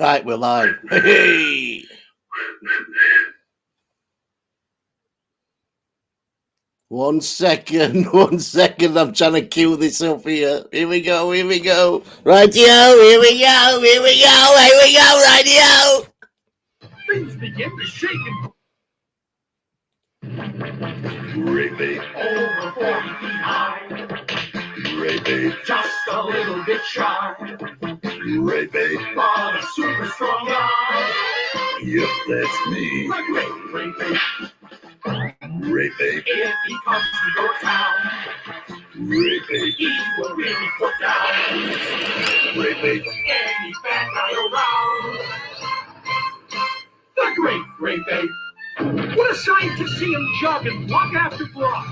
Right, we're live. Hey! One second. I'm trying to cue this up here. Here we go. Rightio, here we go, rightio. Things begin to shake and Gravy, over 40 feet high. gravy, Just a little bit shy. gravy. But a super strong guy. Yep, that's me. The great Ray. Gravy, If he comes to your town, gravy, he will really put down gravy. any bad guy around. The great Ray. What a sight to see him jogging block after block.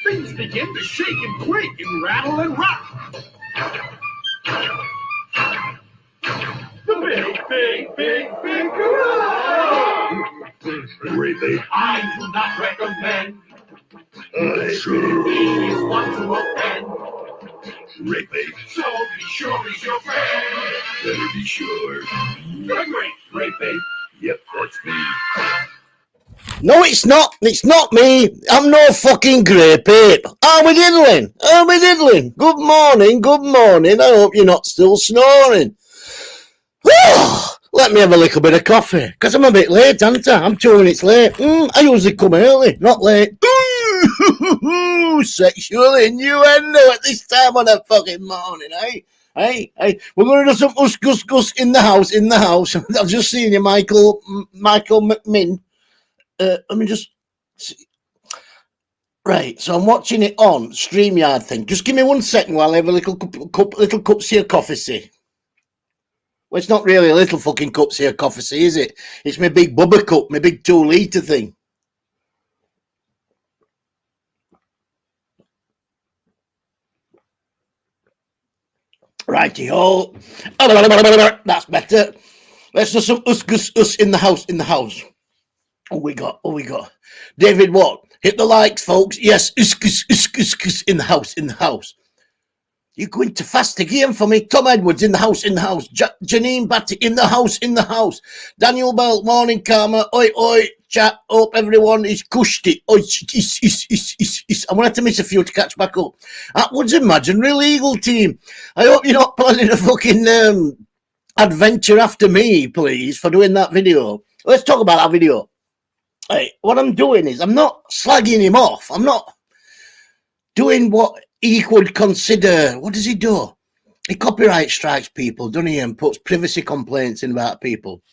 Things begin to shake and quake and rattle and rock. The big garage. Gravy, I do not recommend sure. he is one to offend. Gravy, So be sure he's your friend. better be sure. The great Ray. Yep, that's me. No, it's not. It's not me. I'm no fucking grape ape. How we diddling? Good morning. I hope you're not still snoring. Let me have a little bit of coffee, because I'm a bit late, aren't I? I'm 2 minutes late. I usually come early, not late. Sexual innuendo at this time on a fucking morning, eh? Hey, we're going to do some us in the house. I've just seen you, Michael McMinn. Let me just see. Right, so I'm watching it on StreamYard thing. Just give me 1 second while I have a little cup of coffee, see. Well, it's not really a little fucking cup of coffee, see, is it? It's my big bubba cup, my big 2-litre thing. Righty-ho. That's better. Let's do some us in the house. Oh, we got. David, what? Hit the likes, folks. Yes, us in the house. You're going too fast again for me. Tom Edwards in the house. Janine Batty in the house. Daniel Bell, morning, Karma. Oi, chat. Hope everyone is cushed it. Oi, I'm going to have to miss a few to catch back up. Atwood's Imaginary Legal Team. I hope you're not planning a fucking adventure after me, please, for doing that video. Let's talk about that video. Hey, what I'm doing is I'm not slagging him off. I'm not doing what he would consider. What does he do? He copyright strikes people, doesn't he, and puts privacy complaints in about people.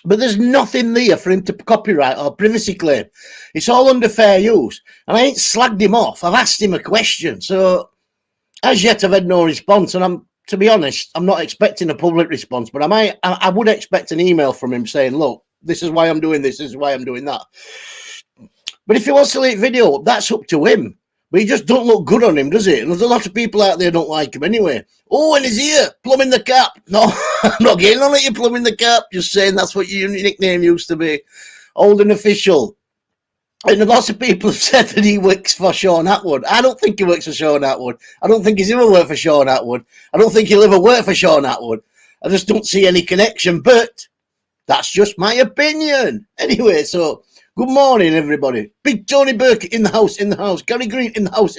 But there's nothing there for him to copyright or privacy claim. It's all under fair use. And I ain't slagged him off. I've asked him a question. So as yet I've had no response. And to be honest, I'm not expecting a public response, but I would expect an email from him saying, look, this is why I'm doing this is why I'm doing that. But if he wants to delete video, that's up to him. But he just don't look good on him, does it? And there's a lot of people out there who don't like him anyway. Oh, and he's here, plumbing the cap. No, I'm not getting on it, you plumbing the cap. Just saying that's what your nickname used to be. Old and official. And lots of people have said that he works for Sean Atwood. I don't think he works for Sean Atwood. I don't think he's ever worked for Sean Atwood. I don't think he'll ever work for Sean Atwood. I just don't see any connection. But that's just my opinion. Anyway, so good morning, everybody. Big Tony Burke in the house. Gary Green in the house.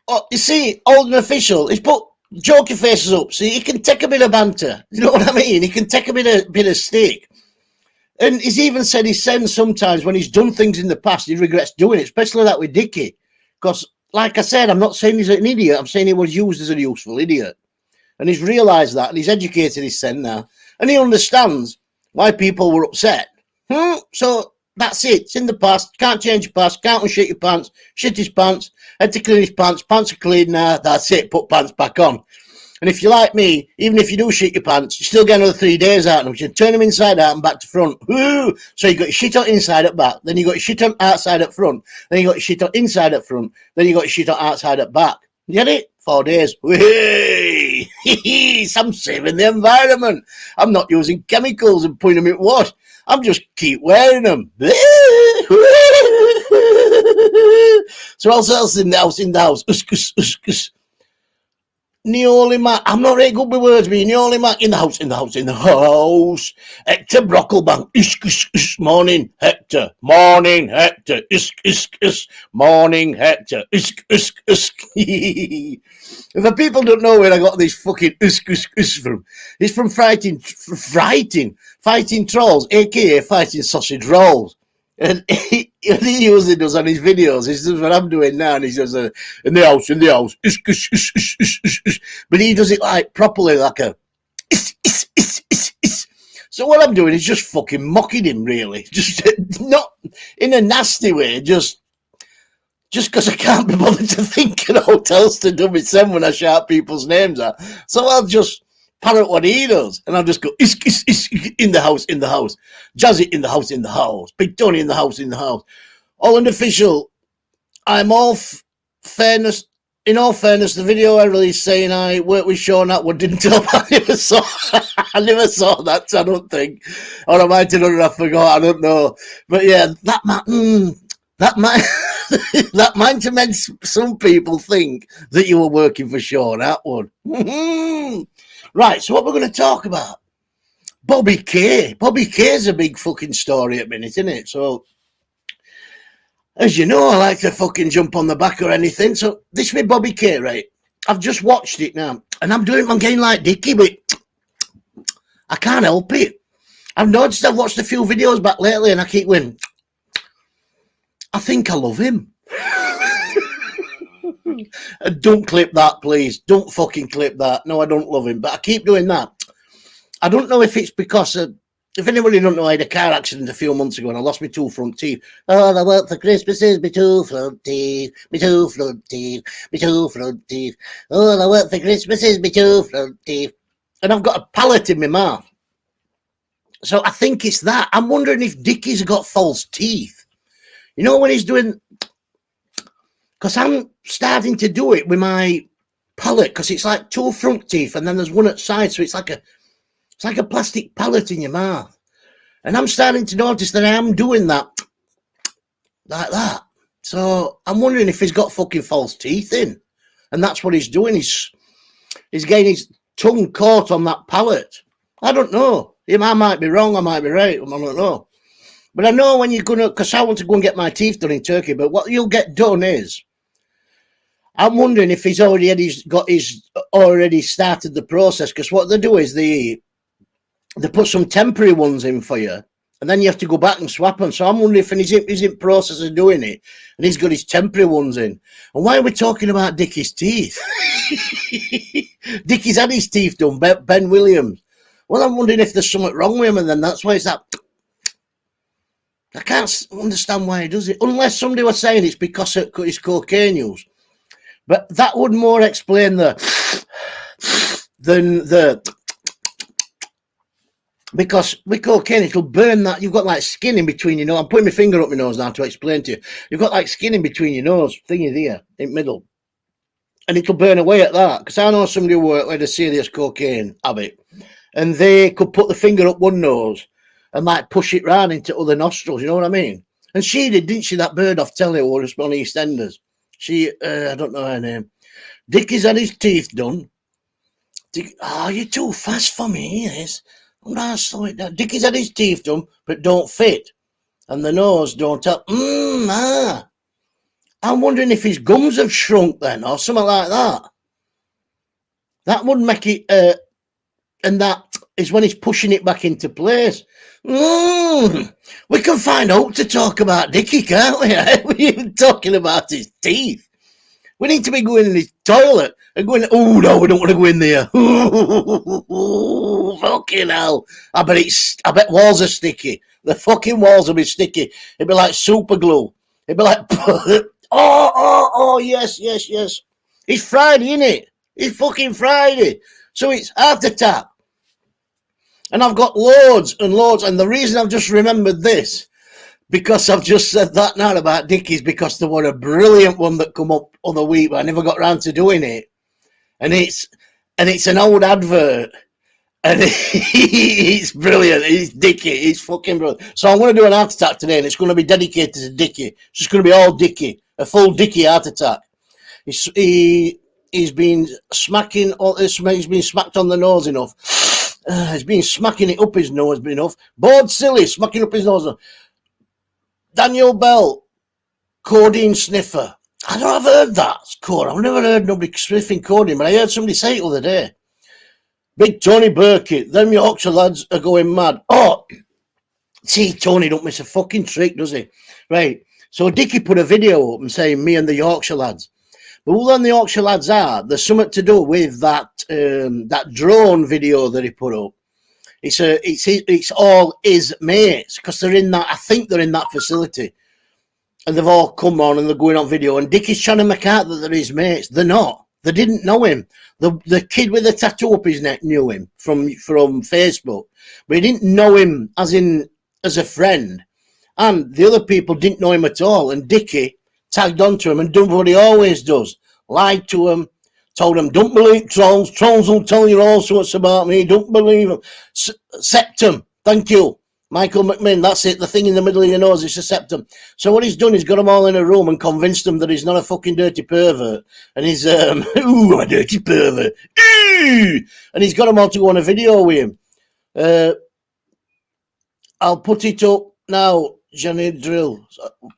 Oh, you see, old and official. He's put jokey faces up. See, he can take a bit of banter. You know what I mean? He can take a bit of stick. And he's even said he sends sometimes when he's done things in the past, he regrets doing it, especially that with Dicky. Because, like I said, I'm not saying he's an idiot. I'm saying he was used as a useful idiot. And he's realised that, and he's educated his son now. And he understands why people were upset. So that's it. It's in the past. Can't change your past. Can't unshit your pants. Shit his pants. Had to clean his pants. Pants are clean now. That's it. Put pants back on. And if you're like me, even if you do shit your pants, you still get another 3 days out of them. You turn them inside out and back to front. Woo! So you got your shit on inside at back. Then you got your shit on outside at front. Then you got your shit on inside at front. Then you got your shit on outside at back. You get it? 4 days. Whee! I'm saving the environment. I'm not using chemicals and putting them in wash. I'm just keep wearing them. So else in the house. Neoli Mac. I'm not very good with words, but Neoli Mac in the house, in the house, in the house. Hector Brocklebank. Isk, isk, isk. Morning, Hector. Morning, Hector. Isk, isk, isk. Morning, Hector. Isk, isk, isk. If the people don't know where I got this fucking isk, isk, isk from, it's from fighting trolls, aka fighting sausage rolls. And he usually does on his videos. This is what I'm doing now, and he does in the house, isk, isk, isk, isk, isk, isk, isk. But he does it like properly, like a isk, isk, isk, isk, isk. So what I'm doing is just fucking mocking him, really, just not in a nasty way, just because I can't be bothered to think of what else to do with them when I shout people's names out. So I'll just parrot what he does, and I'll just go isk, isk, isk, in the house, Jazzy in the house, Big Tony in the house. All unofficial. I'm all fairness. In all fairness, the video I released saying I worked with Sean Atwood didn't tell me. I never saw that. I don't think, or I might have done it. I forgot. I don't know. But yeah, that might have made some people think that you were working for Sean Atwood. Right, so what we're going to talk about, Bobby K. Bobby K's a big fucking story at the minute, isn't it? So, as you know, I like to fucking jump on the back or anything. So, this with Bobby K, right? I've just watched it now, and I'm getting like Dicky, but I can't help it. I've noticed I've watched a few videos back lately, and I keep going, I think I love him. Don't clip that, please. Don't fucking clip that. No, I don't love him, but I keep doing that. I don't know if it's because if anybody don't know, I had a car accident a few months ago and I lost my 2 front teeth. All I want for Christmas is my 2 front teeth, my 2 front teeth, my 2 front teeth. All I want for Christmas is my 2 front teeth. And I've got a pallet in my mouth. So I think it's that. I'm wondering if Dicky's got false teeth. You know when he's doing... Because I'm starting to do it with my palate, because it's like 2 front teeth and then there's one at the side, so it's like a plastic palate in your mouth. And I'm starting to notice that I am doing that like that. So I'm wondering if he's got fucking false teeth in. And that's what he's doing. He's getting his tongue caught on that palate. I don't know. I might be wrong, I might be right, I don't know. But I know when you're going to, because I want to go and get my teeth done in Turkey, but what you'll get done is, I'm wondering if he's already started the process, because what they do is they put some temporary ones in for you, and then you have to go back and swap them. So I'm wondering if he's in process of doing it, and he's got his temporary ones in. And why are we talking about Dicky's teeth? Dicky's had his teeth done, Ben Williams. Well, I'm wondering if there's something wrong with him, and then that's why it's that. I can't understand why he does it, unless somebody was saying it's because of his cocaine use. But that would more explain because with cocaine it'll burn that. You've got like skin in between your nose. I'm putting my finger up my nose now to explain to you. You've got like skin in between your nose, thingy there, in the middle. And it'll burn away at that. Because I know somebody who had a serious cocaine habit, and they could put the finger up one nose and like push it round into other nostrils, you know what I mean? And she did, didn't she, that bird off telly who was on EastEnders? She, I don't know her name. Dicky's had his teeth done. You're too fast for me, yes. I'm not slow it down. Dicky's had his teeth done, but don't fit. And the nose don't help. I'm wondering if his gums have shrunk then, or something like that. That would make it, and that is when he's pushing it back into place. We can find out to talk about Dicky, can't we? We're even talking about his teeth. We need to be going in his toilet and going, oh no, we don't want to go in there. Fucking hell. I bet walls are sticky. The fucking walls will be sticky. It'd be like super glue. It'd be like, yes. It's Friday, innit? It's fucking Friday. So it's heart attack. And I've got loads and loads. And the reason I've just remembered this, because I've just said that now about Dicky's, because there was a brilliant one that come up other week, but I never got around to doing it. And it's an old advert. And it's brilliant. It's Dicky. It's fucking brilliant. So I'm going to do an heart attack today, and it's going to be dedicated to Dicky. It's just going to be all Dicky. A full Dicky heart attack. he's been smacking, he's been smacked on the nose enough. He's been smacking it up his nose enough. Bored silly, smacking up his nose. Daniel Bell, codeine sniffer. I don't have heard that. I've never heard nobody sniffing codeine, but I heard somebody say it the other day. Big Tony Burkett, them Yorkshire lads are going mad. Oh, see, Tony don't miss a fucking trick, does he? Right. So Dicky put a video up and saying me and the Yorkshire lads. But who then the Yorkshire lads are, there's something to do with that that drone video that he put up. It's all his mates because they're in that. I think they're in that facility, and they've all come on and they're going on video. And Dicky's trying to make out that they're his mates. They're not. They didn't know him. The kid with the tattoo up his neck knew him from Facebook, but he didn't know him as a friend. And the other people didn't know him at all. And Dicky tagged onto him and done what he always does: lied to him. Told him, don't believe trolls. Trolls will tell you all sorts about me. Don't believe them. Septum. Thank you. Michael McMinn. That's it. The thing in the middle of your nose is a septum. So what he's done is got them all in a room and convinced them that he's not a fucking dirty pervert. And he's, ooh, I'm a dirty pervert. Ooh! And he's got them all to go on a video with him. I'll put it up now, Johnny Drill.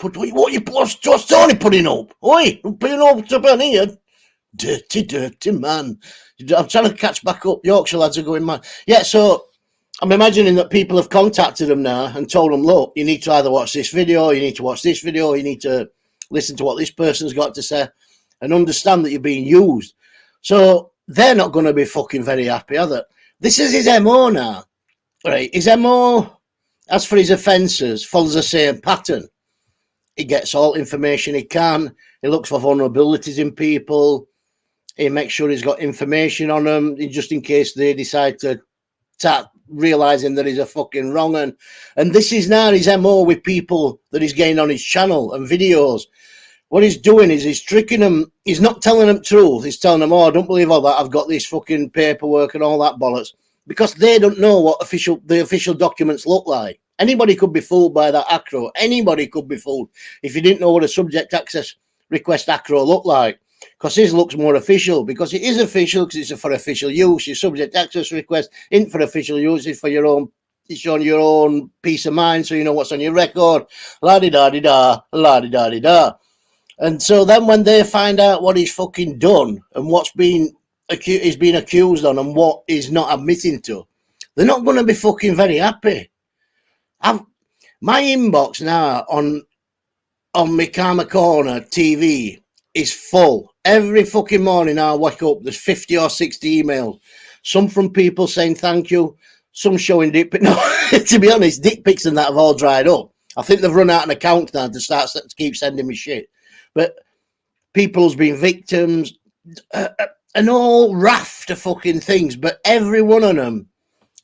What's Tony putting up? Oi, putting up on here. Dirty man. I'm trying to catch back up. Yorkshire lads are going mad. Yeah, so I'm imagining that people have contacted them now and told them, look, you need to either watch this video, you need to watch this video, you need to listen to what this person's got to say and understand that you're being used. So they're not going to be fucking very happy, are they? This is his MO now. Right? His MO, as for his offences, follows the same pattern. He gets all information he can. He looks for vulnerabilities in people. He makes sure he's got information on them just in case they decide to start realizing that he's a fucking wrong. And this is now his MO with people that he's getting on his channel and videos. What he's doing is he's tricking them. He's not telling them truth. He's telling them, oh, don't believe all that. I've got this fucking paperwork and all that bollocks, because they don't know what the official documents look like. Anybody could be fooled by that acro. Anybody could be fooled if you didn't know what a subject access request acro looked like. Because his looks more official, because it is official, because it's for official use. Your subject access request isn't for official use, it's for your own, it's on your own peace of mind, so you know what's on your record. La-di-da-di-da, la-di-da-di-da. And so then when they find out what he's fucking done and what's he's been accused on and what he's not admitting to, they're not going to be fucking very happy. My inbox now on my KarmaCornerTv is full. Every fucking morning I wake up, there's 50 or 60 emails. Some from people saying thank you, some showing dick pics. No, to be honest, dick pics and that have all dried up. I think they've run out an account now to keep sending me shit. But people's been victims, an whole raft of fucking things. But every one of them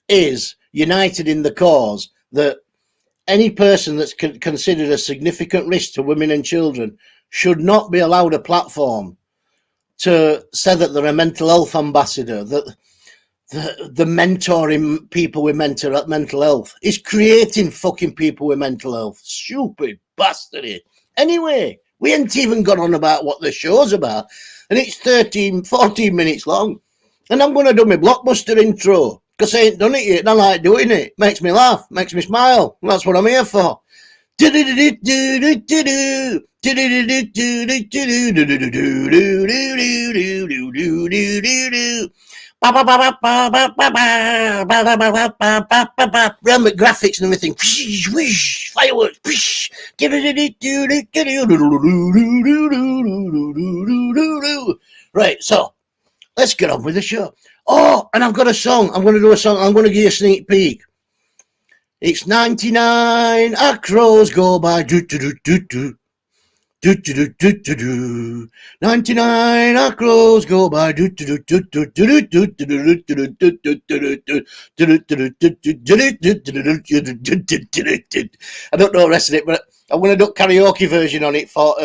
is united in the cause that any person that's considered a significant risk to women and children should not be allowed a platform to say that they're a mental health ambassador, that the mentoring people with mental health is creating fucking people with mental health. Stupid bastard. Anyway, we ain't even got on about what the show's about, and it's 14 minutes long, and I'm going to do my blockbuster intro because I ain't done it yet, and I like doing it. Makes me laugh, makes me smile, and that's what I'm here for. Random graphics and everything. Fireworks. Right, so let's get on with the show. Oh, and I've got a song. I'm going to do a song. I'm going to give you a sneak peek. It's 99 acros go by. 99 acros go by. I don't know the rest of it, but I'm going to do a karaoke version on it for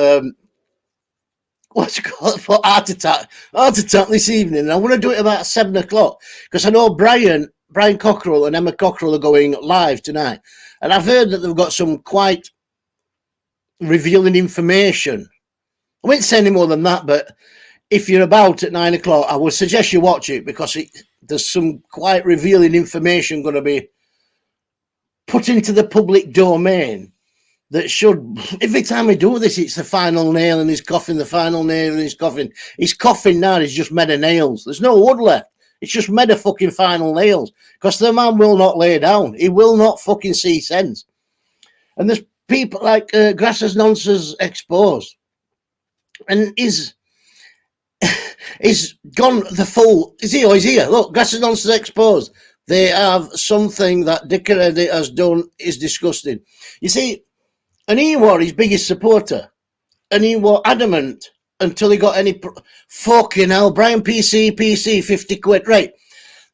what's it called, for Heart Attack this evening. And I want to do it about 7 o'clock because I know Brian Cockrell and Emma Cockrell are going live tonight, and I've heard that they've got some quite revealing information. I won't say any more than that, but if you're about at 9 o'clock, I would suggest you watch it, because there's some quite revealing information going to be put into the public domain that should, every time we do this, it's the final nail in his coffin, the final nail in his coffin. His coffin now is just made of nails. There's no wood left. It's just made of fucking final nails, because the man will not lay down. He will not fucking see sense. And there's people like Grasses Nonsense Exposed, and he's gone the full. Is he? Oh, he's here. Look, Grasses Nonsense Exposed. They have something that DICKY has done is disgusting. You see, and he was his biggest supporter, and he was adamant until he got any fucking hell. Brian PC 50 quid. Right,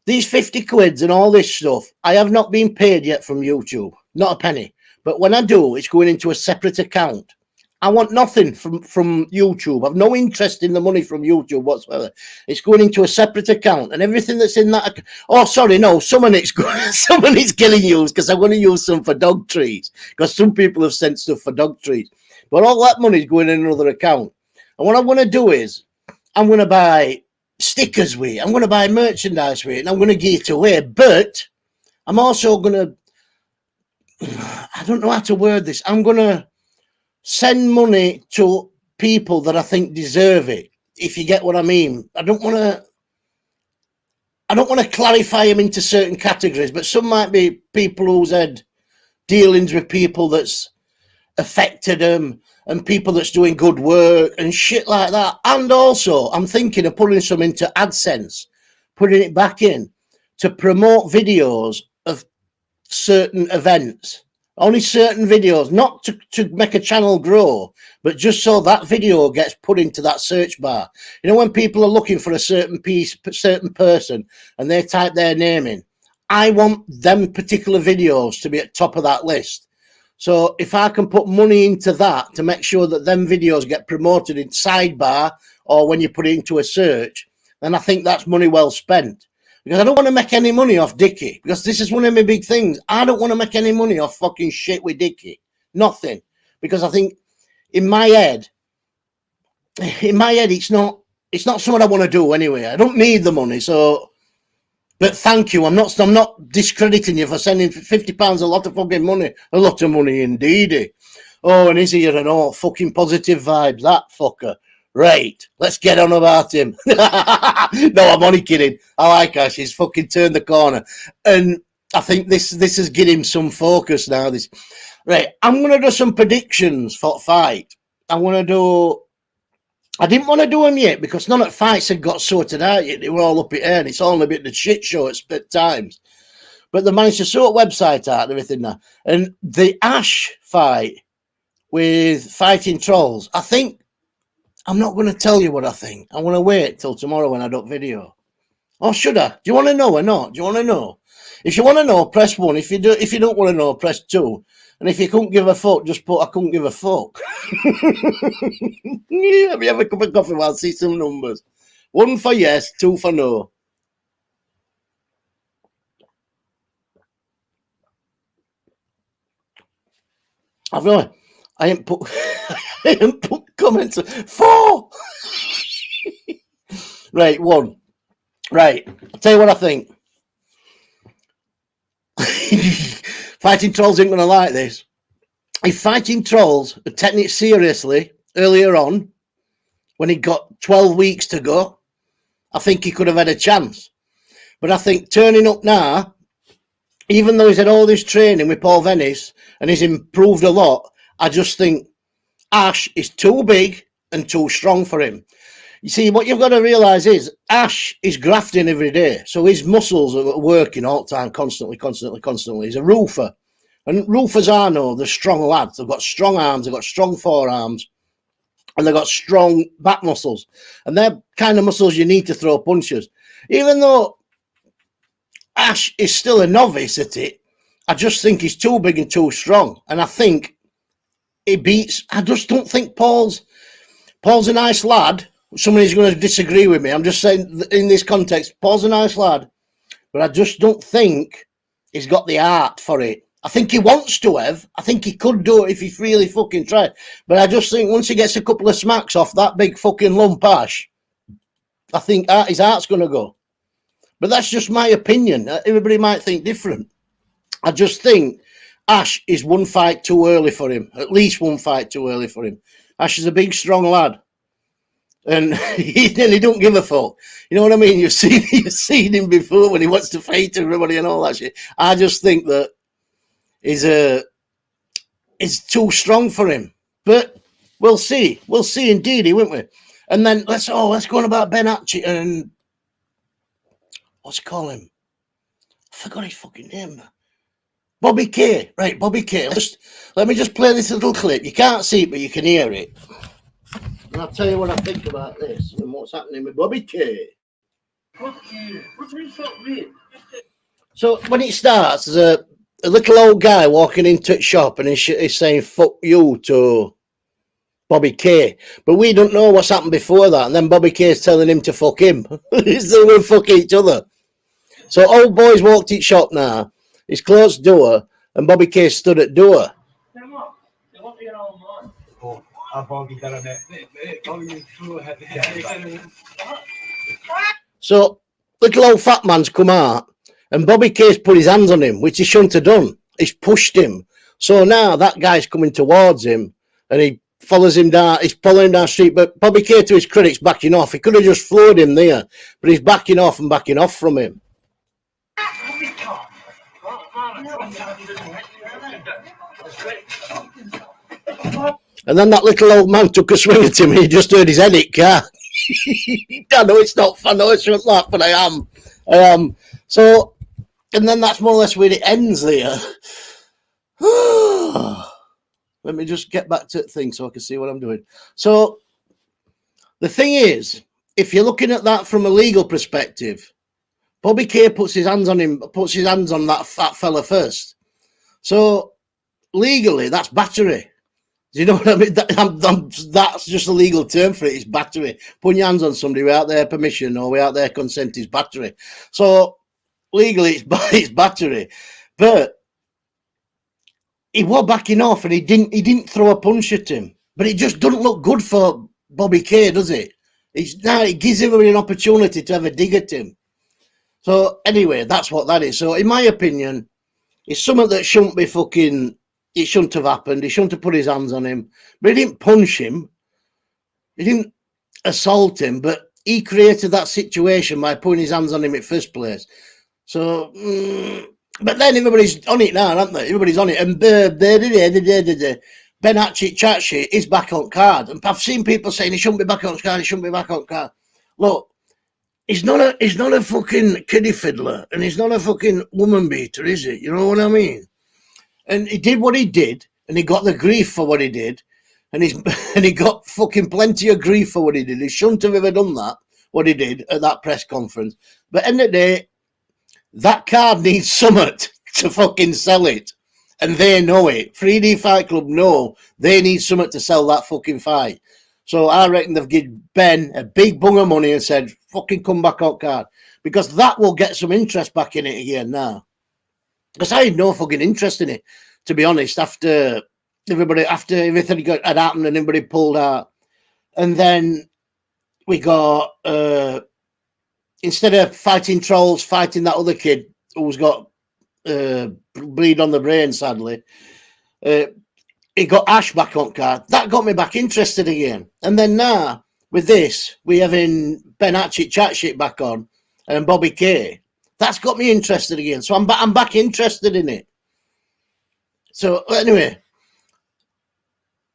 these 50 quids and all this stuff, I have not been paid yet from YouTube, not a penny. But when I do, it's going into a separate account. I want nothing from YouTube. I've no interest in the money from YouTube whatsoever. It's going into a separate account, and everything that's in that. Oh, sorry, no. Some of it's getting used, because I'm going to use some for dog treats, because some people have sent stuff for dog treats. But all that money is going in another account. And what I'm going to do is, I'm going to buy stickers with it. I'm going to buy merchandise with it, and I'm going to give it away. But I'm also going to, I don't know how to word this. I'm going to send money to people that I think deserve it, if you get what I mean. I don't want to clarify them into certain categories, but some might be people who's had dealings with people that's affected them, and people that's doing good work and shit like that. And also, I'm thinking of putting some into AdSense, putting it back in to promote videos of certain events. Only certain videos, not to make a channel grow, but just so that video gets put into that search bar. You know, when people are looking for a certain person, and they type their name in, I want them particular videos to be at top of that list. So if I can put money into that to make sure that them videos get promoted in sidebar, or when you put it into a search, then I think that's money well spent. Because I don't want to make any money off Dicky, because this is one of my big things. I don't want to make any money off fucking shit with Dicky. Nothing. Because I think in my head, it's not something I want to do anyway. I don't need the money, so. But thank you. I'm not discrediting you for sending £50 a lot of fucking money. A lot of money indeed. Oh, and is he here and all fucking positive vibes, that fucker. Right, let's get on about him. No, I'm only kidding. I like Ash. He's fucking turned the corner, and I think this has given him some focus now. This, right? I'm gonna do some predictions for fight. I didn't want to do them yet because none of the fights had got sorted out yet. They were all up in air, and it's all a bit of a shit show at times. But they managed to sort website out and everything now. And the Ash fight with Fighting Trolls, I think. I'm not going to tell you what I think. I want to wait till tomorrow when I do video. Or should I? Do you want to know or not? Do you want to know? If you want to know, press 1. If you don't want to know, press 2. And if you couldn't give a fuck, just put I couldn't give a fuck. Yeah, let me have a cup of coffee while I see some numbers. 1 for yes, 2 for no. I ain't put comments. 4. Right, 1. Right, I'll tell you what I think. Fighting Trolls ain't gonna like this. If Fighting Trolls had taken it seriously earlier on, when he got 12 weeks to go, I think he could have had a chance. But I think turning up now, even though he's had all this training with Paul Venice and he's improved a lot, I just think Ash is too big and too strong for him. You see, what you've got to realise is Ash is grafting every day. So his muscles are working all the time, constantly. He's a roofer. And roofers are, they're strong lads. They've got strong arms, they've got strong forearms, and they've got strong back muscles. And they're kind of muscles you need to throw punches. Even though Ash is still a novice at it, I just think he's too big and too strong. And I think he beats. I just don't think Paul's a nice lad. Somebody's going to disagree with me. I'm just saying in this context, Paul's a nice lad, but I just don't think he's got the art for it. I think he wants to have. I think he could do it if he really fucking tried. But I just think once he gets a couple of smacks off that big fucking lump Ash, I think his heart's going to go. But that's just my opinion. Everybody might think different. I just think Ash is one fight too early for him. At least one fight too early for him. Ash is a big, strong lad. And he don't give a fuck. You know what I mean? You've seen him before when he wants to fight everybody and all that shit. I just think that is too strong for him. But we'll see. We'll see indeed, won't we? And then let's go on about Ben HATCHET and what's he call him? I forgot his fucking name. Bobby K. Right, Bobby K. Let me just play this little clip. You can't see it, but you can hear it. And I'll tell you what I think about this and what's happening with Bobby K. So when it starts, there's a little old guy walking into the shop and he's saying "fuck you" to Bobby K. But we don't know what's happened before that. And then Bobby K is telling him to fuck him. He's going to fuck each other. So old boy's walked in shop now. He's closed door, and Bobby K stood at door. So little old fat man's come out, and Bobby K's put his hands on him, which he shouldn't have done. He's pushed him. So now that guy's coming towards him, and he follows him down. He's following down the street, but Bobby K, to his credit's backing off. He could have just floored him there, but he's backing off from him. And then that little old man took a swing at him and he just heard his head hit car. I know it's not fun, I know it's not that, but I am. So, and then that's more or less where it ends there. Let me just get back to the thing so I can see what I'm doing. So, the thing is, if you're looking at that from a legal perspective, Bobby K puts his hands on that fat fella first. So, legally, that's battery. Do you know what I mean? That's just a legal term for it. It's battery. Putting your hands on somebody without their permission or without their consent is battery. So legally, it's battery. But he was backing off, and he didn't throw a punch at him. But it just doesn't look good for Bobby K, does it? It gives him an opportunity to have a dig at him. So anyway, that's what that is. So in my opinion, it's something that shouldn't be fucking. It shouldn't have happened. He shouldn't have put his hands on him. But he didn't punch him. He didn't assault him. But he created that situation by putting his hands on him in the first place. So, but then everybody's on it now, aren't they? Everybody's on it. And Ben HATCHET chat shit is back on card. And I've seen people saying he shouldn't be back on card. He shouldn't be back on card. Look, he's not a fucking kiddie fiddler. And he's not a fucking woman beater, is he? You know what I mean? And he did what he did, and he got the grief for what he did, and he got fucking plenty of grief for what he did. He shouldn't have ever done that, what he did at that press conference. But end of the day, that card needs something to fucking sell it, and they know it. 3DFightClub know they need something to sell that fucking fight. So I reckon they've given Ben a big bung of money and said, fucking come back on card, because that will get some interest back in it again now. Because I had no fucking interest in it, to be honest, after everything had happened and everybody pulled out. And then we got, instead of fighting trolls, fighting that other kid who's got bleed on the brain, sadly, he got Ash back on card. That got me back interested again. And then now, with this, we're having Ben HATCHET chat shit back on and Bobby K. That's got me interested again. So I'm back interested in it. So anyway,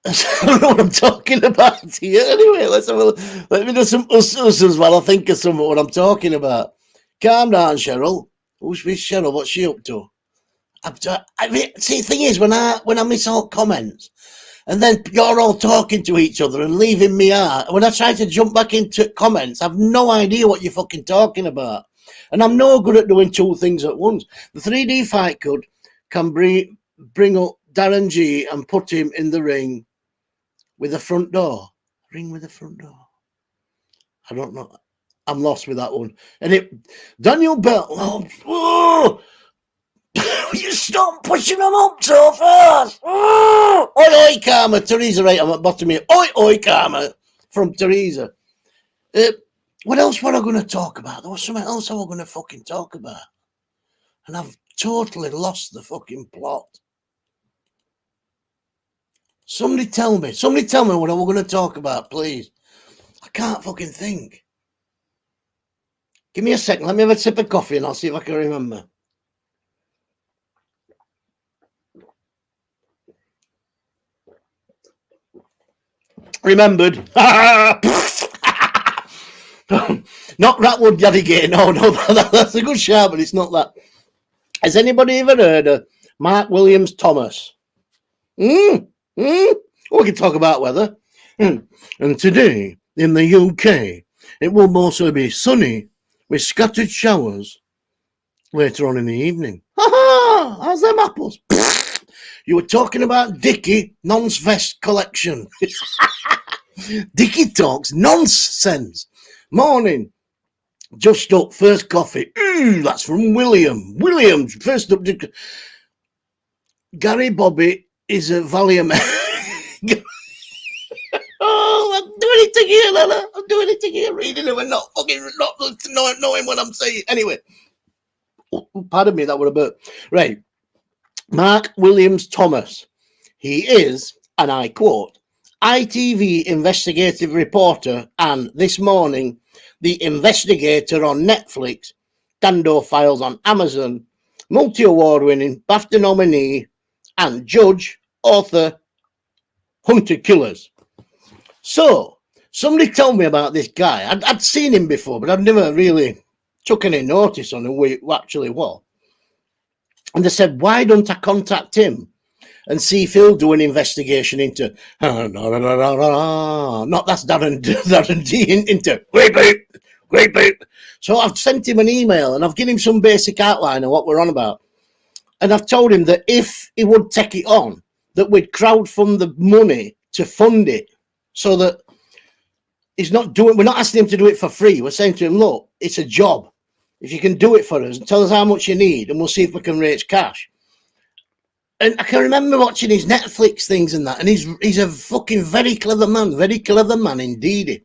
I don't know what I'm talking about here. Anyway, let me do some us while I think of some of what I'm talking about. Calm down, Cheryl. Who's with Cheryl? What's she up to? See, the thing is, when I miss all comments, and then you're all talking to each other and leaving me out, when I try to jump back into comments, I've no idea what you're fucking talking about. And I'm no good at doing two things at once. The 3D Fight Club can bring up Darren G and put him in the ring with the front door. Ring with the front door. I don't know. I'm lost with that one. And Daniel Bell. Oh, you stop pushing them up so fast. Oh, oi, oi, Karma. Teresa, right? I'm at bottom here. Oi, oi, Karma from Teresa. What else were I going to talk about? There was something else I was going to fucking talk about. And I've totally lost the fucking plot. Somebody tell me what I was going to talk about, please. I can't fucking think. Give me a second. Let me have a sip of coffee and I'll see if I can remember. Remembered. Not that one, Daddy Gay. No, that's a good shout, but it's not that. Has anybody ever heard of Mark Williams Thomas? We can talk about weather. And today in the UK, it will mostly be sunny with scattered showers later on in the evening. Ha! How's them apples? You were talking about Dicky Nonce Vest collection. Dicky talks nonsense. Morning. Just up, first coffee. That's from William. William, first up. Gary Bobby is a Valium. Oh, I'm doing it again, Lala. I'm doing it again, reading them and not knowing what I'm saying. Anyway, pardon me, that would have burnt. Right. Mark Williams Thomas. He is, and I quote, ITV investigative reporter and this morning the investigator on Netflix, Dando Files on Amazon, multi-award winning BAFTA nominee and judge, author, Hunter Killers. So, somebody told me about this guy. I'd seen him before, but I'd never really took any notice on who he actually was. And they said, why don't I contact him and see if he'll do an investigation into not that's Darren D into great beep. So I've sent him an email and I've given him some basic outline of what we're on about. And I've told him that if he would take it on, that we'd crowdfund the money to fund it so that he's not doing, we're not asking him to do it for free. We're saying to him, look, it's a job. If you can do it for us, tell us how much you need and we'll see if we can raise cash. And I can remember watching his Netflix things and that, and he's a fucking very clever man indeed.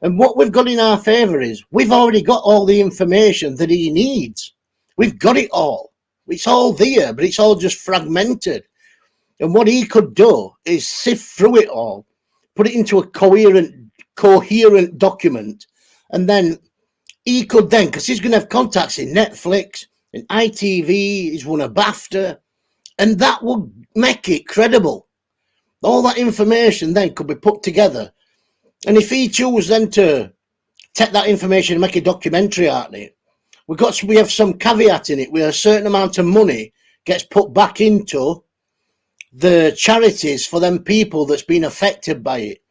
And what we've got in our favour is we've already got all the information that he needs. We've got it all. It's all there, but it's all just fragmented. And what he could do is sift through it all, put it into a coherent document, and then he could then, because he's going to have contacts in Netflix, in ITV, he's won a BAFTA, and that would make it credible. All that information then could be put together. And if he chose then to take that information and make a documentary out of it, we have some caveat in it where a certain amount of money gets put back into the charities for them people that's been affected by it.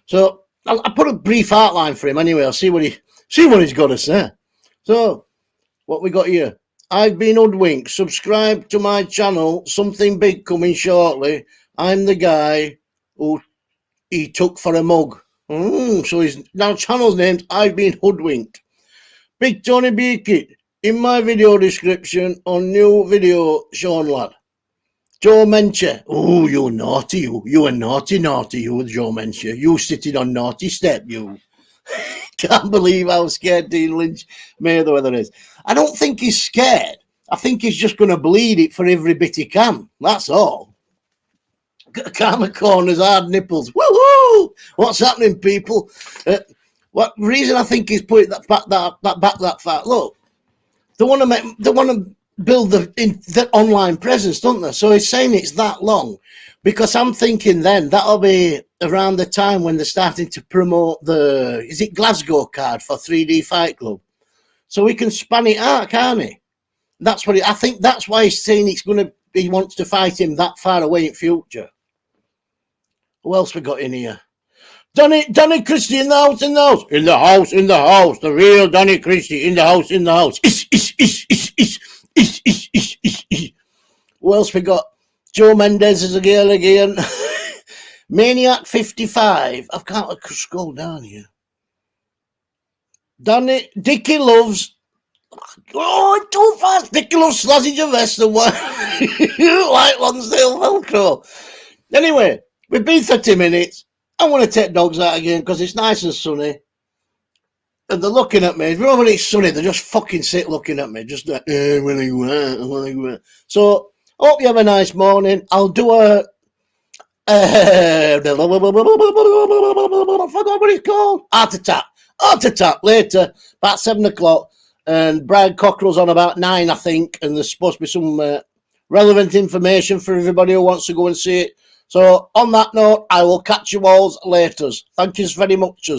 So I put a brief outline for him anyway. I'll see what he's got to say. So what we got here? I've been hoodwinked. Subscribe to my channel. Something big coming shortly. I'm the guy who he took for a mug. So his now channel's named I've Been Hoodwinked. Big Tony Beakett in my video description on new video Sean lad. Joe Mencher. Oh, you naughty you. You a naughty you, Joe Mencher. You sitting on naughty step, you. Can't believe how scared Dean Lynch Mayweather is. I don't think he's scared. I think he's just going to bleed it for every bit he can. That's all. Karma Corner's hard nipples. Woohoo! What's happening, people? What reason I think he's put that back that far? Look, they want to build the online presence, don't they? So he's saying it's that long because I'm thinking then that'll be around the time when they're starting to promote is it Glasgow card for 3DFightClub? So we can span it out, can't he? That's what I think. That's why he's saying he wants to fight him that far away in future. Who else we got in here? Donny Christie in the house. In the house. The real Donny Christie in the house. Who else we got? Joe Mendez is a girl again. Maniac 55. I can't scroll down here. Dicky loves. Oh, too fast. Dicky loves sausage and vest and what? Like Lonsdale Velcro. Anyway, we've been 30 minutes. I want to take dogs out again because it's nice and sunny. And they're looking at me. You know when it's sunny, they just fucking sit looking at me. Just like, when I go out, when I go out. So, hope you have a nice morning. I'll do a... I forgot what it's called. Heart attack. Heart attack later, about 7 o'clock. And Brian Cockrell's on about 9, I think. And there's supposed to be some relevant information for everybody who wants to go and see it. So, on that note, I will catch you all later. Thank you very much.